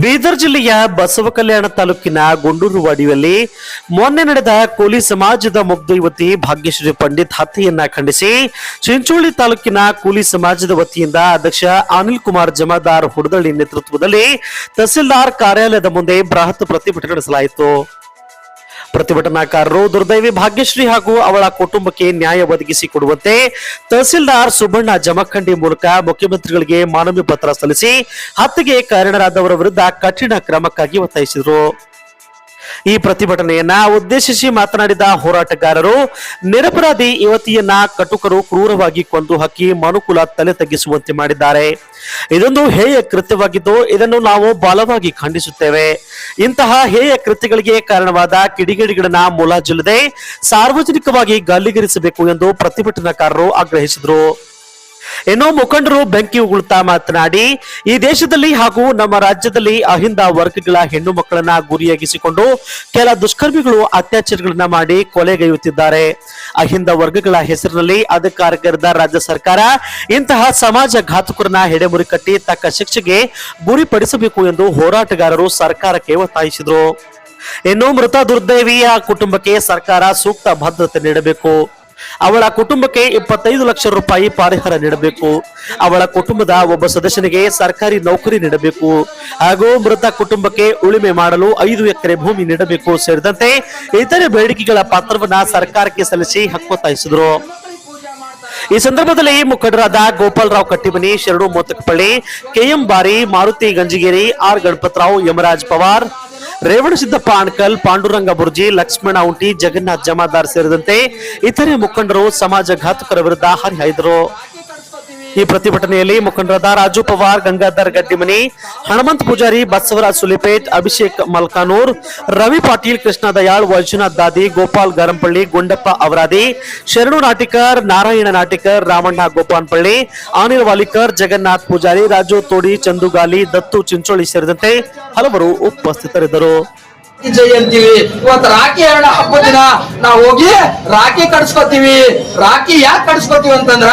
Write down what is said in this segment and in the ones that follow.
ಬೀದರ್ ಜಿಲ್ಲೆಯ ಬಸವಕಲ್ಯಾಣ ತಾಲೂಕಿನ ಗುಂಡೂರು ವಾಡಿಯಲ್ಲಿ ಮೊನ್ನೆ ನಡೆದ ಕೋಲಿ ಸಮಾಜದ ಮುಗ್ಧ ಯುವತಿ ಭಾಗ್ಯಶ್ರೀ ಪಂಡಿತ್ ಹತ್ಯೆಯನ್ನ ಖಂಡಿಸಿ ಚಿಂಚೋಳಿ ತಾಲೂಕಿನ ಕೂಲಿ ಸಮಾಜದ ವತಿಯಿಂದ ಅಧ್ಯಕ್ಷ ಅನಿಲ್ ಕುಮಾರ್ ಜಮಾದಾರ್ ಹುಡದಳ್ಳಿ ನೇತೃತ್ವದಲ್ಲಿ ತಹಸೀಲ್ದಾರ್ ಕಾರ್ಯಾಲಯದ ಮುಂದೆ ಬೃಹತ್ ಪ್ರತಿಭಟನೆ ನಡೆಸಲಾಯಿತು. ಪ್ರತಿಭಟನಾಕಾರರು ದುರ್ದೈವಿ ಭಾಗ್ಯಶ್ರೀ ಹಾಗೂ ಅವಳ ಕುಟುಂಬಕ್ಕೆ ನ್ಯಾಯ ಒದಗಿಸಿಕೊಡುವಂತೆ ತಹಸೀಲ್ದಾರ್ ಸುಬ್ಬಣ್ಣ ಜಮಖಂಡಿ ಮೂಲಕ ಮುಖ್ಯಮಂತ್ರಿಗಳಿಗೆ ಮನವಿ ಪತ್ರ ಸಲ್ಲಿಸಿ ಹತ್ಯೆಗೆ ಕಾರಣರಾದವರ ವಿರುದ್ಧ ಕಠಿಣ ಕ್ರಮಕ್ಕಾಗಿ ಒತ್ತಾಯಿಸಿದರು. ಈ ಪ್ರತಿಭಟನೆಯನ್ನ ಉದ್ದೇಶಿಸಿ ಮಾತನಾಡಿದ ಹೋರಾಟಗಾರರು, ನಿರಪರಾಧಿ ಯುವತಿಯನ್ನ ಕಟುಕರು ಕ್ರೂರವಾಗಿ ಕೊಂದು ಹಾಕಿ ಮನುಕುಲ ತಲೆ ತಗ್ಗಿಸುವಂತೆ ಮಾಡಿದ್ದಾರೆ. ಇದೊಂದು ಹೇಯ ಕೃತ್ಯವಾಗಿದ್ದು ಇದನ್ನು ನಾವು ಬಲವಾಗಿ ಖಂಡಿಸುತ್ತೇವೆ. ಇಂತಹ ಹೇಯ ಕೃತ್ಯಗಳಿಗೆ ಕಾರಣವಾದ ಕಿಡಿಗೇಡಿಗಳನ್ನ ಮುಲಾಜಿಲ್ಲದೆ ಸಾರ್ವಜನಿಕವಾಗಿ ಗಲ್ಲಿಗೇರಿಸಬೇಕು ಎಂದು ಪ್ರತಿಭಟನಾಕಾರರು ಆಗ್ರಹಿಸಿದರು. ಇನ್ನು ಮುಖಂಡರು ಬೆಂಕಿ ಉಗುಳ್ತಾ ಮಾತನಾಡಿ, ಈ ದೇಶದಲ್ಲಿ ಹಾಗೂ ನಮ್ಮ ರಾಜ್ಯದಲ್ಲಿ ಅಹಿಂದ ವರ್ಗಗಳ ಹೆಣ್ಣು ಮಕ್ಕಳನ್ನ ಗುರಿಯಾಗಿಸಿಕೊಂಡು ಕೆಲ ದುಷ್ಕರ್ಮಿಗಳು ಅತ್ಯಾಚಾರಗಳನ್ನ ಮಾಡಿ ಕೊಲೆಗೈಯುತ್ತಿದ್ದಾರೆ. ಅಹಿಂದ ವರ್ಗಗಳ ಹೆಸರಿನಲ್ಲಿ ಅಧಿಕಾರಕ್ಕಿದ್ದ ರಾಜ್ಯ ಸರ್ಕಾರ ಇಂತಹ ಸಮಾಜ ಘಾತಕರನ್ನ ಹೆಡೆಮುರಿ ಕಟ್ಟಿ ತಕ್ಕ ಶಿಕ್ಷೆಗೆ ಗುರಿಪಡಿಸಬೇಕು ಎಂದು ಹೋರಾಟಗಾರರು ಸರ್ಕಾರಕ್ಕೆ ಒತ್ತಾಯಿಸಿದರು. ಇನ್ನು ಮೃತ ದುರ್ದೈವಿಯ ಕುಟುಂಬಕ್ಕೆ ಸರ್ಕಾರ ಸೂಕ್ತ ಭದ್ರತೆ ನೀಡಬೇಕು. ಅವಳ ಕುಟುಂಬಕ್ಕೆ 25 ಲಕ್ಷ ರೂಪಾಯಿ ಪರಿಹಾರ ನೀಡಬೇಕು. ಅವಳ ಕುಟುಂಬದ ಒಬ್ಬ ಸದಸ್ಯನಿಗೆ ಸರ್ಕಾರಿ ನೌಕರಿ ನೀಡಬೇಕು ಹಾಗೂ ಮೃತ ಕುಟುಂಬಕ್ಕೆ ಉಳಿಮೆ ಮಾಡಲು 5 ಎಕರೆ ಭೂಮಿ ನೀಡಬೇಕು ಸೇರಿದಂತೆ ಇತರೆ ಬೇಡಿಕೆಗಳ ಪತ್ರವನ್ನ ಸರ್ಕಾರಕ್ಕೆ ಸಲ್ಲಿಸಿ ಹಕ್ಕೊತ್ತಾಯಿಸಿದರು. ಈ ಸಂದರ್ಭದಲ್ಲಿ ಮುಖಂಡರಾದ ಗೋಪಾಲರಾವ್ ಕಟ್ಟಿಮನಿ, ಶರಣು ಮೋತಕಪಳ್ಳಿ, ಕೆಎಂ ಬಾರಿ, ಮಾರುತಿ ಗಂಜಿಗೇರಿ, ಆರ್ ಗಣಪತರಾವ್, ಯಮರಾಜ್ ಪವಾರ್, ರೇವಣಸಿದ್ದಪ್ಪ ಅಣಕಲ್, ಪಾಂಡುರಂಗ ಬುರ್ಜಿ, ಲಕ್ಷ್ಮಣ ಉಂಟಿ, ಜಗನ್ನಾಥ್ ಜಮಾದಾರ್ ಸೇರಿದಂತೆ ಇತರೆ ಮುಖಂಡರು ಸಮಾಜ ಘಾತಕರ ವಿರುದ್ಧ ಹರಿಹಾಯ್ದರು. ಈ ಪ್ರತಿಭಟನೆಯಲ್ಲಿ ಮುಖಂಡರಾದ ರಾಜು ಪವಾರ್, ಗಂಗಾಧರ್ ಗಡ್ಡಿಮನಿ, ಹನುಮಂತ್ ಪೂಜಾರಿ, ಬಸವರಾಜ್ ಸುಲಿಪೇಟ್, ಅಭಿಷೇಕ್ ಮಲ್ಕಾನೂರ್, ರವಿ ಪಾಟೀಲ್, ಕೃಷ್ಣ ದಯಾಳ್, ವೈಜನಾಥ್ ದಾದಿ, ಗೋಪಾಲ್ ಗರಂಪಳ್ಳಿ, ಗುಂಡಪ್ಪ ಅವರಾದಿ, ಶರಣು ನಾಟಿಕರ್, ನಾರಾಯಣ ನಾಟಿಕರ್, ರಾಮಣ್ಣ ಗೋಪಾನ್ಪಳ್ಳಿ, ಅನಿಲ್ ವಾಲಿಕರ್, ಜಗನ್ನಾಥ್ ಪೂಜಾರಿ, ರಾಜು ತೋಡಿ, ಚಂದುಗಾಲಿ, ದತ್ತು ಚಿಂಚೋಳಿ ಸೇರಿದಂತೆ ಹಲವರು ಉಪಸ್ಥಿತರಿದ್ದರು. ಜಯಂತೀವಿ ಇವತ್ತು ರಾಖಿ ಹರಣ ಹಬ್ಬದ ದಿನ ನಾವು ಹೋಗಿ ರಾಖಿ ಕಟ್ಸ್ಕೊತೀವಿ. ರಾಖಿ ಯಾಕೆ ಕಟ್ಸ್ಕೊತೀವಿ ಅಂತಂದ್ರ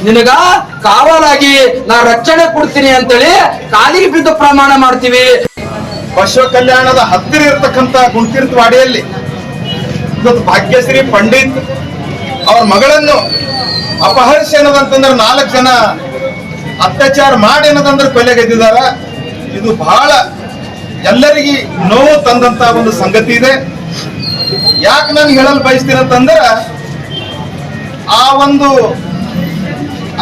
ನಿನಗ ಕಾವಲಾಗಿ ನಾ ರಕ್ಷಣೆ ಕೊಡ್ತೀನಿ ಅಂತೇಳಿ ಕಾಲಿಗೆ ಬಿದ್ದು ಪ್ರಮಾಣ ಮಾಡ್ತೀವಿ. ಬಸವ ಕಲ್ಯಾಣದ ಹತ್ತಿರ ಇರತಕ್ಕಂತ ಗುಂಡ್ತೀರ್ಥವಾಡಿಯಲ್ಲಿ ಇವತ್ತು ಭಾಗ್ಯಶ್ರೀ ಪಂಡಿತ್ ಅವ್ರ ಮಗಳನ್ನು ಅಪಹರಿಸಿ ಅನ್ನೋದಂತಂದ್ರೆ 4 ಜನ ಅತ್ಯಾಚಾರ ಮಾಡಿ ಅನ್ನೋದಂದ್ರೆ ಕೊಲೆಗೈದಿದಾರ. ಇದು ಬಹಳ ಎಲ್ಲರಿಗೆ ನೋವು ತಂದಂತ ಒಂದು ಸಂಗತಿ ಇದೆ. ಯಾಕೆ ನಾನು ಹೇಳಲು ಬಯಸ್ತೀನಿ ಅಂತಂದ್ರ ಆ ಒಂದು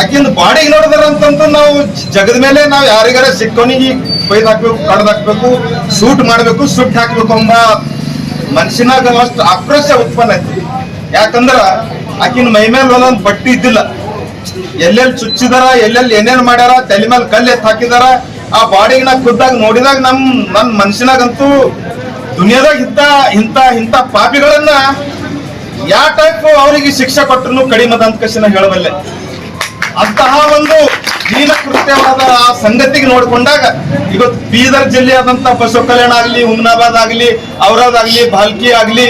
ಆಕಿಂದ ಬಾಡಿಗೆ ನೋಡಿದಾರಂತಂತೂ ನಾವು ಜಗದ ಮೇಲೆ ನಾವು ಯಾರಿಗಾರ ಸಿಕ್ಕವನಿಗೆ ಕೊಯ್ದು ಹಾಕ್ಬೇಕು, ಕಡ್ದು ಹಾಕ್ಬೇಕು, ಸೂಟ್ ಮಾಡ್ಬೇಕು, ಸುಟ್ಟು ಹಾಕ್ಬೇಕು ಎಂಬ ಮನುಷ್ಯನಾಗ ಅಷ್ಟು ಆಕ್ರೋಶ ಉತ್ಪನ್ನ ಐತಿ. ಯಾಕಂದ್ರ ಆಕಿನ ಮೈ ಮೇಲೆ ಒಂದೊಂದು ಬಟ್ಟೆ ಇದ್ದಿಲ್ಲ, ಎಲ್ಲೆಲ್ಲಿ ಚುಚ್ಚಿದಾರ, ಎಲ್ಲೆಲ್ಲಿ ಏನೇನ್ ಮಾಡ್ಯಾರ, ತಲೆ ಮೇಲೆ ಕಲ್ಲು ಎತ್ತು ಹಾಕಿದಾರ. ಆ ಬಾಡಿಗೆ ನಾ ಖುದ್ದಾಗ ನೋಡಿದಾಗ ನನ್ ಮನುಷ್ಯನಾಗಂತೂ ದುನಿಯಾದಾಗ ಇಂಥ ಪಾಪಿಗಳನ್ನ ಯಾವ ಟೈಪ್ ಅವರಿಗೆ ಶಿಕ್ಷೆ ಕೊಟ್ಟರು ಕಡಿಮೆ ಅಂತ ಕಷ್ಟ ಹೇಳಬಲ್ಲೆ. ಅಂತಹ ಒಂದು ದೀನ ಕೃತ್ಯವಾದ ಆ ಸಂಗತಿಗೆ ನೋಡ್ಕೊಂಡಾಗ ಇವತ್ತು ಬೀದರ್ ಜಿಲ್ಲೆಯಾದಂತ ಬಸವ ಕಲ್ಯಾಣ ಆಗ್ಲಿ, ಹುಮ್ನಾಬಾದ್ ಆಗ್ಲಿ, ಔರಾದ್ ಆಗ್ಲಿ, ಭಾಲ್ಕಿ ಆಗ್ಲಿ,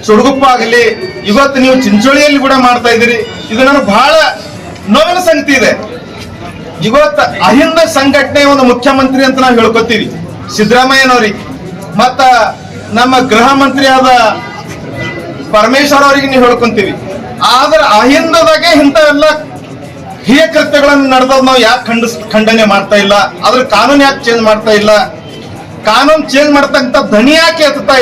ಸುಡಗುಪ್ಪ ಆಗ್ಲಿ, ಇವತ್ತು ನೀವು ಚಿಂಚೋಳಿಯಲ್ಲಿ ಕೂಡ ಮಾಡ್ತಾ ಇದ್ದೀರಿ. ಇದು ನನಗೆ ಬಹಳ ನೋವಿನ ಸಂಗತಿ ಇದೆ. ಇವತ್ತು ಅಹಿಂದ ಸಂಘಟನೆ ಒಂದು ಮುಖ್ಯಮಂತ್ರಿ ಅಂತ ನಾವು ಹೇಳ್ಕೊತೀವಿ ಸಿದ್ದರಾಮಯ್ಯನವ್ರಿಗೆ, ಮತ್ತ ನಮ್ಮ ಗೃಹ ಮಂತ್ರಿ ಆದ ಪರಮೇಶ್ವರ್ ಅವರಿಗೆ ನೀವು ಹೇಳ್ಕೊಂತೀವಿ. ಆದ್ರೆ ಅಹಿಂದದಾಗೆ ಇಂಥ ಎಲ್ಲ ಹಿರಿಯ ಕೃತ್ಯಗಳನ್ನು ನಡೆದವ್ ನಾವು ಯಾಕೆ ಖಂಡನೆ ಮಾಡ್ತಾ ಇಲ್ಲ? ಅದ್ರ ಕಾನೂನು ಯಾಕೆ ಚೇಂಜ್ ಮಾಡ್ತಾ ಇಲ್ಲ? ಕಾನೂನು ಚೇಂಜ್ ಮಾಡ್ತಕ್ಕಂಥ ಧ್ವನಿ ಯಾಕೆ ಎತ್ತಾ ಇಲ್ಲ?